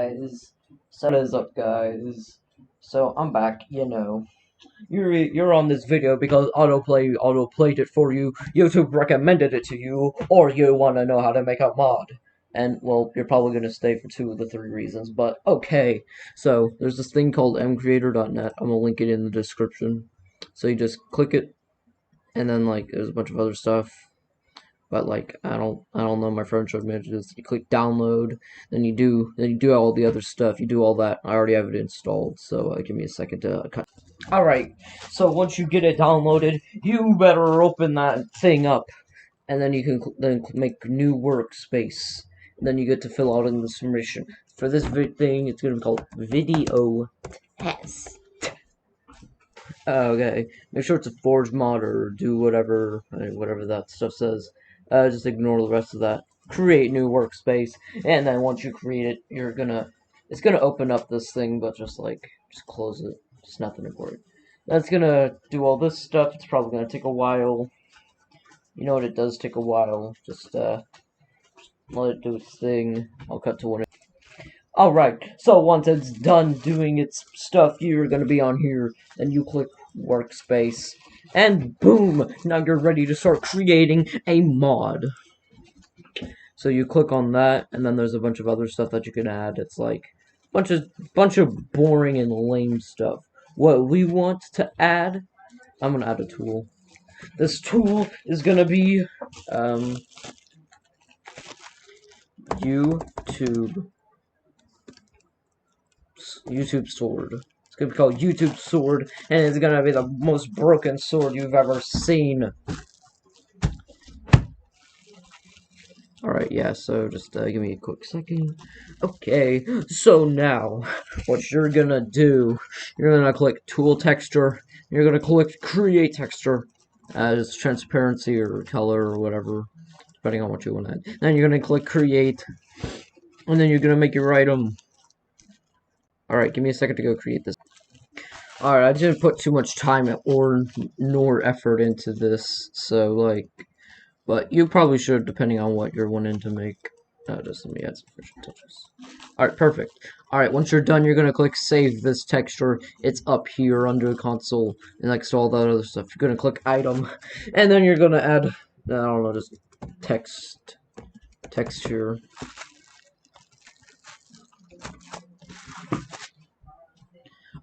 guys? So what is up, guys? So I'm back. You're on this video because autoplayed it for you. YouTube recommended it to you, or you want to know how to make a mod. And well, you're probably gonna stay for 2 of the 3 reasons. But okay. So there's this thing called Mcreator.net. I'm gonna link it in the description. So you just click it, and then like there's a bunch of other stuff. But like I don't know, my friend showed me how to do this. You click download, then you do all the other stuff. You do all that. I already have it installed, so give me a second to cut. Alright, so once you get it downloaded, you better open that thing up, and then you can then make new workspace. And then you get to fill out in the submission. For this thing, it's gonna be called video test. Okay, make sure it's a forge mod or do whatever that stuff says. Just ignore the rest of that. Create new workspace, and then once you create it, it's gonna open up this thing, but just close it. It's nothing important. That's gonna do all this stuff. It's probably gonna take a while. You know what? It does take a while. Just let it do its thing. I'll cut to one. Alright, so once it's done doing its stuff, you're gonna be on here, and you click workspace, and boom! Now you're ready to start creating a mod. So you click on that, and then there's a bunch of other stuff that you can add. It's like bunch of boring and lame stuff. What we want to add, I'm gonna add a tool. This tool is gonna be YouTube sword. It's gonna be called YouTube sword, and it's gonna be the most broken sword you've ever seen. Alright, yeah, so just give me a quick second. Okay, so now, what you're gonna do, you're gonna click Tool Texture, you're gonna click Create Texture, as transparency or color or whatever, depending on what you want to add. Then you're gonna click Create, and then you're gonna make your item. Alright, give me a second to go create this. Alright, I didn't put too much time nor effort into this, so but you probably should, depending on what you're wanting to make. Just let me add some finishing touches. Alright, perfect. Alright, once you're done, you're gonna click Save This Texture. It's up here under the console, and next to all that other stuff. You're gonna click Item, and then you're gonna add, I don't know, just texture.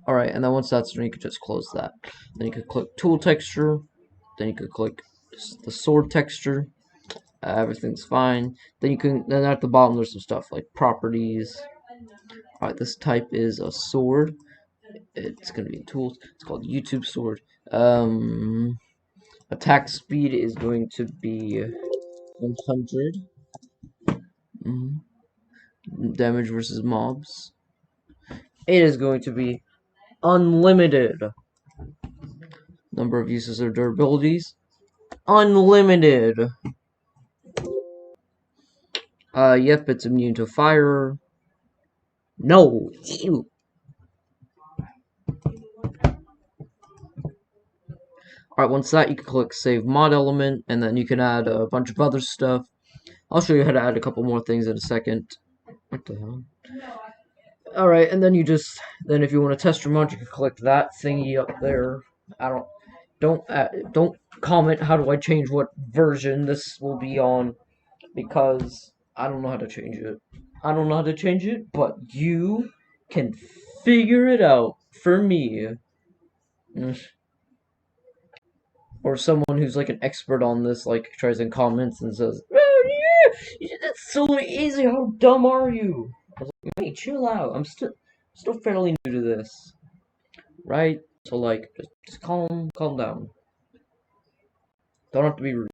Alright, and then once that's done, you can just close that. Then you can click Tool Texture, then you could click the sword texture. Everything's fine. Then at the bottom there's some stuff like properties. Alright, this type is a sword. It's gonna be tools. It's called YouTube sword. Attack speed is going to be 100. Damage versus mobs. It is going to be unlimited. Number of uses or durabilities. Unlimited. Yep, it's immune to fire. No, ew. Alright, once that, you can click Save Mod Element, and then you can add a bunch of other stuff. I'll show you how to add a couple more things in a second. What the hell? Alright, and then then if you want to test your mod, you can click that thingy up there. Don't comment how do I change what version this will be on, because I don't know how to change it. I don't know how to change it, but you can figure it out for me. Or someone who's like an expert on this, tries in comments and says, "Oh yeah, that's so easy. How dumb are you?" I was like, "Hey, chill out. I'm still fairly new to this, right? So just calm down. Don't have to be rude."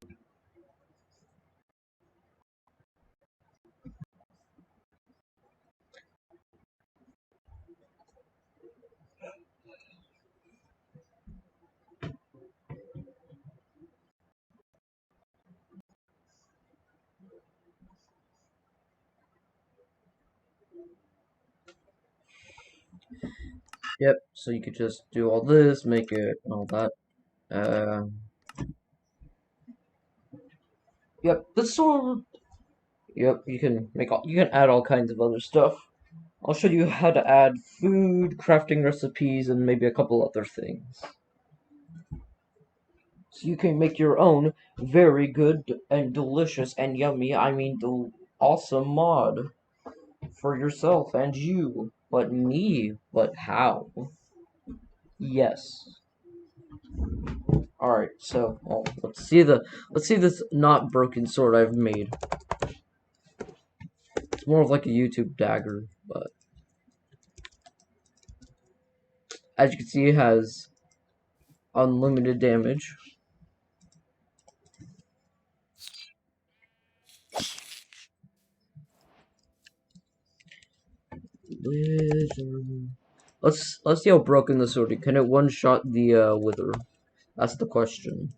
Yep. So you could just do all this, make it, and all that. Yep. The sword. Yep. You can add all kinds of other stuff. I'll show you how to add food, crafting recipes, and maybe a couple other things. So you can make your own very good and delicious and yummy, I mean awesome mod for yourself and you. But me, but how? Yes. Alright, so let's see this not broken sword I've made. It's more of like a YouTube dagger, but as you can see it has unlimited damage. Let's see how broken the sword is. Can it one shot the wither? That's the question.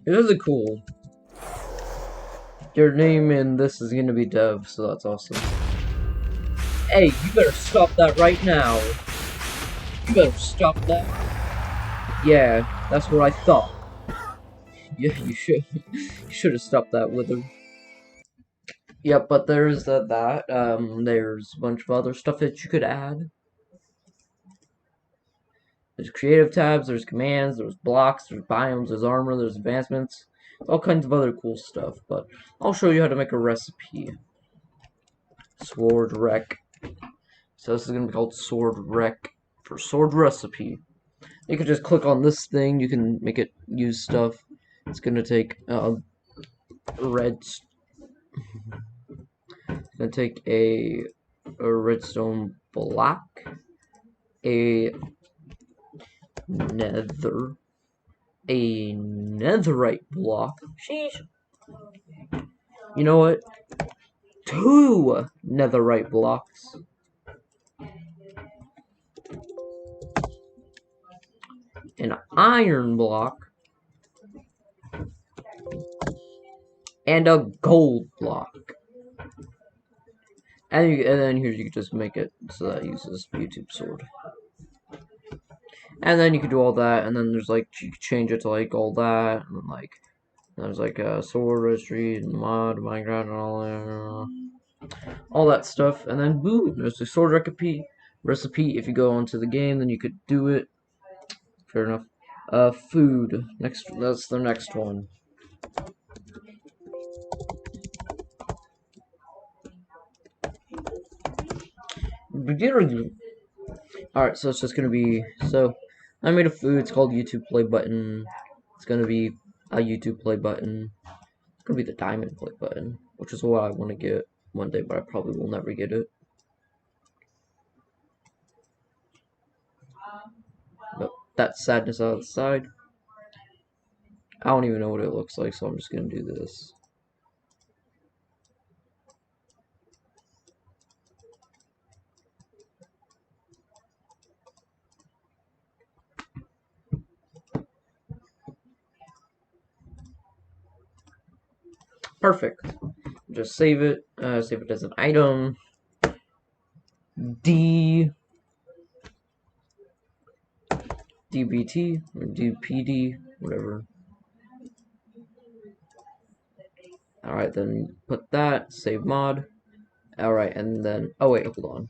It is cool. Your name in this is gonna be Dev, so that's awesome. Hey, you better stop that right now. You better stop that. Yeah, that's what I thought. Yeah, you should. You should have stopped that wither. Yep, but there's that. There's a bunch of other stuff that you could add. There's creative tabs, there's commands, there's blocks, there's biomes, there's armor, there's advancements, all kinds of other cool stuff. But I'll show you how to make a recipe. Sword Rec. So this is gonna be called Sword Rec for sword recipe. You can just click on this thing. You can make it use stuff. It's gonna take red. It's gonna take a redstone block, a netherite block. Sheesh. You know what? 2 netherite blocks. An iron block. And a gold block. And then here you can just make it so that it uses YouTube sword. And then you can do all that, and then there's like, you can change it to like all that, and like, there's like a sword registry, and mod, Minecraft, and all that stuff, and then boom, there's the sword recipe. If you go onto the game, then you could do it. Fair enough. Food. That's the next one. Alright, so it's just gonna be, so, I made a food, it's called YouTube play button. It's gonna be a YouTube play button. It's gonna be the diamond play button, which is what I want to get one day, but I probably will never get it. But that's sadness out of the side. I don't even know what it looks like, so I'm just gonna do this. Perfect. Just save it. Save it as an item. DBT or DPD, whatever. Alright, then put that. Save mod. Alright, and then, oh wait, hold on.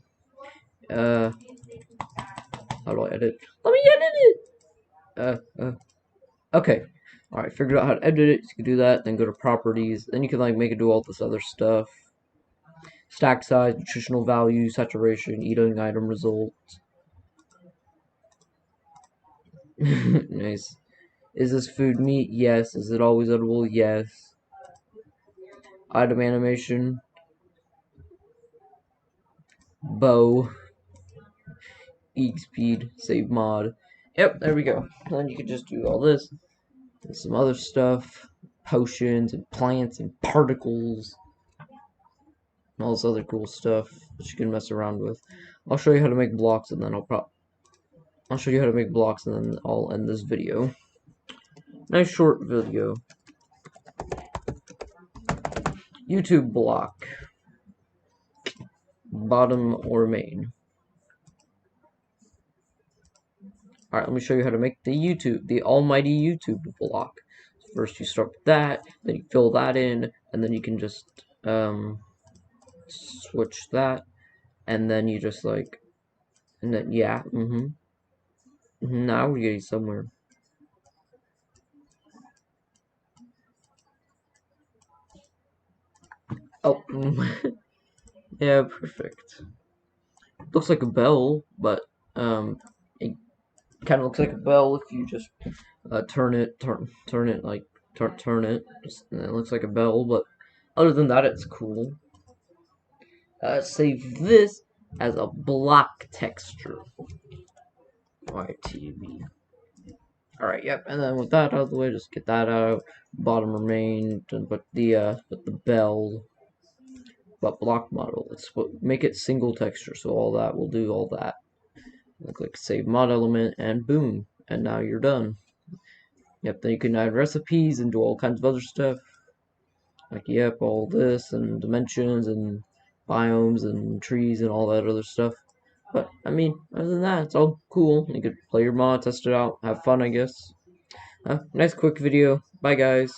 How do I edit? Let me edit it! Okay. Alright, figured out how to edit it. You can do that, then go to properties. Then you can like make it do all this other stuff. Stack size, nutritional value, saturation, eating item results. Nice. Is this food meat? Yes. Is it always edible? Yes. Item animation. Bow. Eat speed. Save mod. Yep, there we go. And then you can just do all this. And some other stuff. Potions and plants and particles. And all this other cool stuff that you can mess around with. I'll show you how to make blocks and then I'll show you how to make blocks and then I'll end this video. Nice short video. YouTube block. Bottom or main. Alright, let me show you how to make the almighty YouTube block. First you start with that, then you fill that in, and then you can just switch that, and then you just like, and then yeah, now we're getting somewhere. Oh, yeah, perfect. Looks like a bell, but it kind of looks like a bell if you just turn it, like turn it. And it looks like a bell, but other than that, it's cool. Save this as a block texture. YTV. Alright, yep, and then with that out of the way, just get that out. Bottom remain, but the bell, but block model. Let's make it single texture, so all that will do all that. Click save mod element, and boom, and now you're done. Yep, then you can add recipes and do all kinds of other stuff. Like, yep, all this, and dimensions, and biomes, and trees, and all that other stuff. But, I mean, other than that, it's all cool. You could play your mod, test it out, have fun, I guess. Nice quick video. Bye, guys.